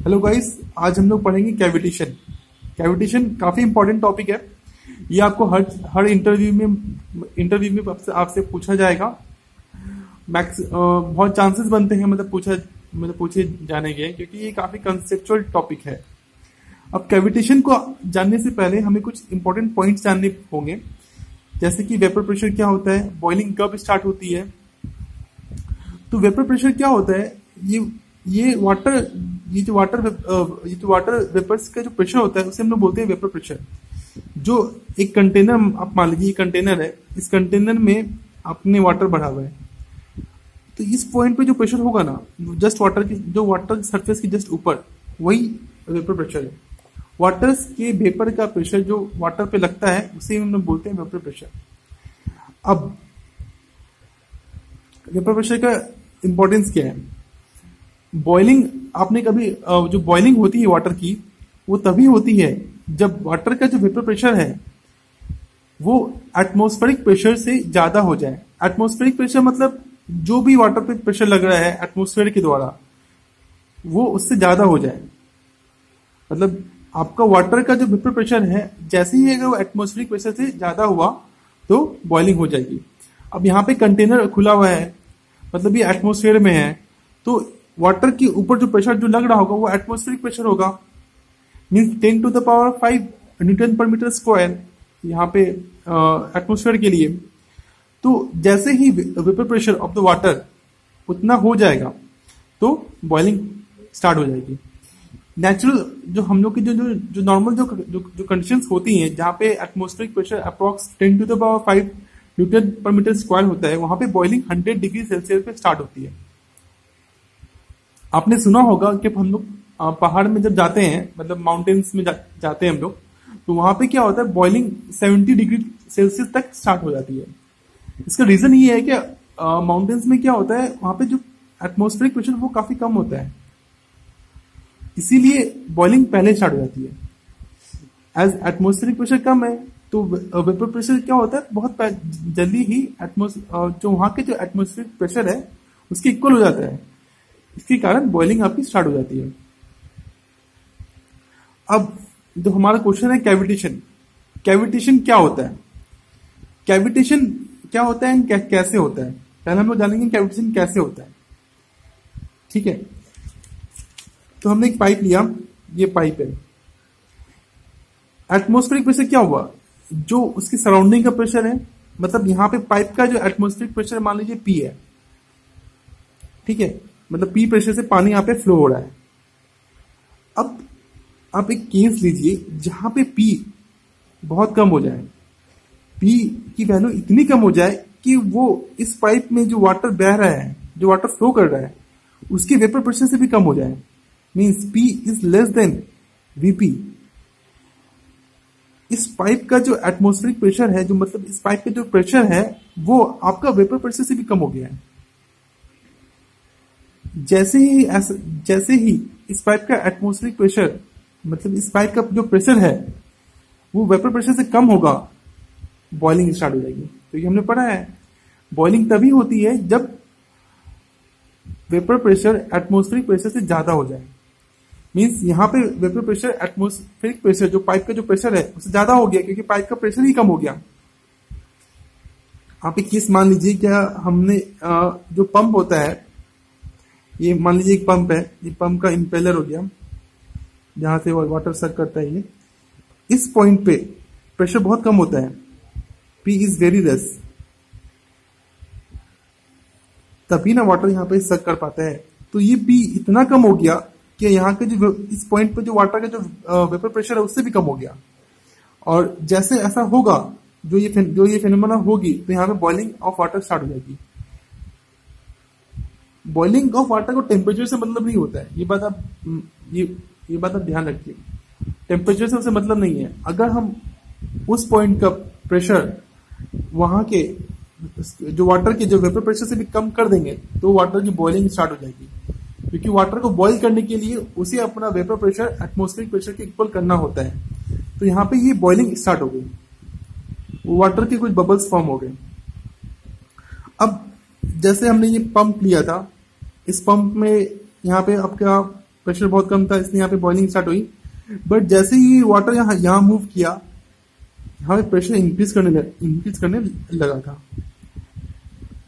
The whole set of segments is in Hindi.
हेलो गाइस, आज हम लोग पढ़ेंगे कैविटेशन। कैविटेशन काफी इंपॉर्टेंट टॉपिक है। ये आपको हर इंटरव्यू में आपसे पूछा जाएगा। बहुत चांसेस बनते हैं पूछे जाने के, क्योंकि ये काफी कंसेप्चुअल टॉपिक है। अब कैविटेशन को जानने से पहले हमें कुछ इंपॉर्टेंट पॉइंट्स जानने होंगे, जैसे कि वेपर प्रेशर क्या होता है, बॉइलिंग कब स्टार्ट होती है। तो वेपर प्रेशर क्या होता है, ये जो वाटर वेपर्स का जो प्रेशर होता है उसे हम लोग बोलते हैं वेपर प्रेशर। जो एक कंटेनर, आप मान लीजिए कंटेनर है, इस कंटेनर में आपने वाटर भरा हुआ है, तो इस पॉइंट पे जो प्रेशर होगा ना, जस्ट वाटर सरफेस के जस्ट ऊपर, वही वेपर प्रेशर है। वाटर्स के वेपर का प्रेशर जो वाटर पे लगता है उसे हम लोग बोलते हैं वेपर प्रेशर। अब वेपर प्रेशर का इंपॉर्टेंस क्या है। बॉइलिंग, आपने कभी जो बॉइलिंग होती है वाटर की, वो तभी होती है जब वाटर का जो वेपर प्रेशर है वो एटमॉस्फेरिक प्रेशर से ज्यादा हो जाए। एटमॉस्फेरिक प्रेशर मतलब जो भी वाटर पे प्रेशर लग रहा है एटमॉस्फेयर के द्वारा, वो उससे ज्यादा हो जाए। मतलब आपका वाटर का जो वेपर प्रेशर है, जैसे ही अगर वो एटमॉस्फेरिक प्रेशर से ज्यादा हुआ तो बॉइलिंग हो जाएगी। अब यहाँ पे कंटेनर खुला हुआ है, मतलब ये एटमॉस्फेयर में है, तो वाटर के ऊपर जो प्रेशर जो लग रहा होगा वो एटमॉस्फेरिक प्रेशर होगा, means 10 to the power 5 newton per metre square यहाँ पे एटमॉस्फेयर के लिए। तो जैसे ही vapour pressure of the water उतना हो जाएगा तो बॉइलिंग स्टार्ट हो जाएगी। नेचुरल जो हम लोग की जो नॉर्मल जो कंडीशंस होती हैं, जहाँ पे atmospheric pressure approx 10 to the power 5 newton per metre square होता है, वहां पे बॉइलिंग 100 डिग्री सेल्सियस पे स्टार्ट होती है। आपने सुना होगा कि हम लोग पहाड़ में जब जाते हैं, मतलब माउंटेन्स में जाते हैं हम लोग, तो वहां पे क्या होता है, बॉइलिंग 70 डिग्री सेल्सियस तक स्टार्ट हो जाती है। इसका रीजन ये है कि माउंटेन्स में क्या होता है, वहां पे जो एटमॉस्फेरिक प्रेशर वो काफी कम होता है, इसीलिए बॉइलिंग पहले स्टार्ट हो जाती है। एज एटमॉस्फेरिक प्रेशर कम है तो वेपर प्रेशर क्या होता है, बहुत जल्दी ही जो वहां के जो एटमॉस्फेरिक प्रेशर है उसके इक्वल हो जाता है। इसके कारण बॉइलिंग आपकी स्टार्ट हो जाती है। अब जो हमारा क्वेश्चन है कैविटेशन, कैविटेशन क्या होता है, कैविटेशन क्या होता है, कैसे होता है। पहले हम लोग जानेंगे कैविटेशन कैसे होता है। ठीक है, तो हमने एक पाइप लिया, ये पाइप है। एटमॉस्फेरिक प्रेशर क्या हुआ, जो उसकी सराउंडिंग का प्रेशर है, मतलब यहाँ पे पाइप का जो एटमॉस्फेरिक प्रेशर मान लीजिए P है, ठीक है, मतलब P प्रेशर से पानी यहाँ पे फ्लो हो रहा है। अब आप एक केस लीजिए जहां पे P बहुत कम हो जाए, P की वैल्यू इतनी कम हो जाए कि वो इस पाइप में जो वाटर बह रहा है, जो वाटर फ्लो कर रहा है, उसके वेपर प्रेशर से भी कम हो जाए, means P is less than VP। इस पाइप का जो एटमॉस्फेरिक प्रेशर है, जो मतलब इस पाइप का जो प्रेशर है, वो आपका वेपर प्रेशर से भी कम हो गया है। जैसे ही इस पाइप का एटमॉस्फेरिक प्रेशर, मतलब इस पाइप का जो प्रेशर है वो वेपर प्रेशर से कम होगा, बॉइलिंग स्टार्ट हो जाएगी। तो ये हमने पढ़ा है, बॉइलिंग तभी होती है जब वेपर प्रेशर एटमॉस्फेरिक प्रेशर से ज्यादा हो जाए। मींस यहाँ पे वेपर प्रेशर एटमॉस्फेरिक प्रेशर, जो पाइप का जो प्रेशर है उससे ज्यादा हो गया, क्योंकि पाइप का प्रेशर ही कम हो गया। आप एक केस मान लीजिए, क्या हमने जो पंप होता है, ये मान लीजिए एक पंप है, ये पंप का इंपेलर हो गया, जहां से वाटर सक करता है। ये इस पॉइंट पे प्रेशर बहुत कम होता है, P इज वेरी लेस, तभी ना वाटर यहाँ पे सक कर पाता है। तो ये P इतना कम हो गया कि यहाँ के जो इस पॉइंट पे जो वाटर का जो वेपर प्रेशर है उससे भी कम हो गया। और जैसे ऐसा होगा, जो ये फिनोमेना होगी, तो यहाँ पे बॉइलिंग ऑफ वाटर स्टार्ट हो जाएगी। बॉइलिंग ऑफ वाटर को टेम्परेचर से मतलब नहीं होता है, ये बात आप ध्यान रखिए। टेम्परेचर से उसे मतलब नहीं है। अगर हम उस पॉइंट का प्रेशर वहां के जो वाटर के जो वेपर प्रेशर से भी कम कर देंगे तो वाटर की बॉइलिंग स्टार्ट हो जाएगी, क्योंकि वाटर को बॉईल करने के लिए उसे अपना वेपर प्रेशर एटमॉस्फेरिक प्रेशर के इक्वल करना होता है। तो यहाँ पे ये बॉइलिंग स्टार्ट हो गई, वाटर के कुछ बबल्स फॉर्म हो गए। अब जैसे हमने ये पंप लिया था, इस पंप में यहाँ पे आपका प्रेशर बहुत कम था, इसलिए यहाँ पे बॉइलिंग स्टार्ट हुई। बट जैसे ही वाटर यहाँ मूव किया, यहाँ पे प्रेशर इंक्रीज करने लगा था।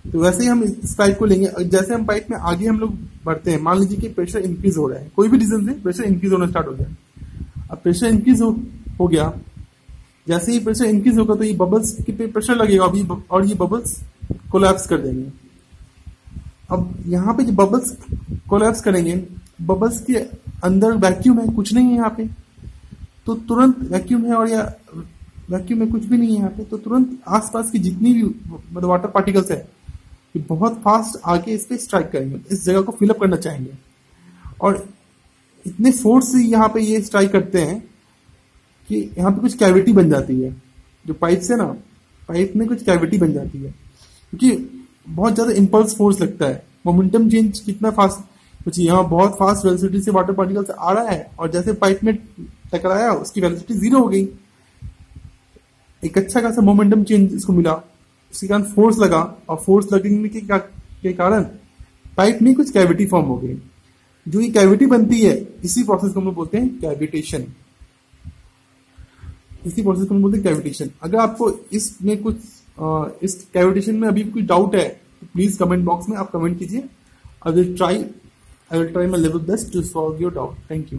तो वैसे ही हम इस पाइप को लेंगे, जैसे हम पाइप में आगे हम लोग बढ़ते हैं, मान लीजिए कि प्रेशर इंक्रीज हो रहा है, कोई भी रीजन से प्रेशर इंक्रीज होना स्टार्ट हो गया। अब प्रेशर इंक्रीज हो गया, जैसे ही प्रेशर इंक्रीज होगा तो ये बबल्स पे प्रेशर लगेगा अभी, और ये बबल्स कोलैप्स कर देंगे। अब यहाँ पे जो बबल्स कोलैप्स करेंगे, बबल्स के अंदर वैक्यूम है, कुछ नहीं है यहाँ पे, तो तुरंत वैक्यूम है, और या वैक्यूम में कुछ भी नहीं है यहाँ पे, तो तुरंत आसपास की जितनी भी मतलब वाटर पार्टिकल्स है, ये बहुत फास्ट आके इस पे स्ट्राइक करेंगे, इस जगह को फिलअप करना चाहेंगे, और इतने फोर्स से यहाँ पे ये स्ट्राइक करते हैं कि यहाँ पे कुछ कैविटी बन जाती है, जो पाइप से ना, पाइप में कुछ कैविटी बन जाती है, क्योंकि बहुत ज्यादा इंपल्स फोर्स लगता है। मोमेंटम चेंज कितना फास्ट, कुछ यहाँ बहुत फास्ट वेलोसिटी से वाटर पार्टिकल्स आ रहा है, और जैसे पाइप में टकराया उसकी वेलोसिटी 0 हो गई। एक अच्छा खासा मोमेंटम चेंज इसको मिला, उसके कारण फोर्स लगा, और फोर्स लगने के कारण पाइप में कुछ कैविटी फॉर्म हो गई। जो ये कैविटी बनती है, इसी प्रोसेस को हम लोग बोलते हैं कैविटेशन। इसी प्रोसेस को हम बोलते हैं कैविटेशन। अगर आपको इसमें कुछ इस कैविटेशन में अभी कोई डाउट है तो प्लीज कमेंट बॉक्स में आप कमेंट कीजिए। I will try my level best to solve your doubt. Thank you.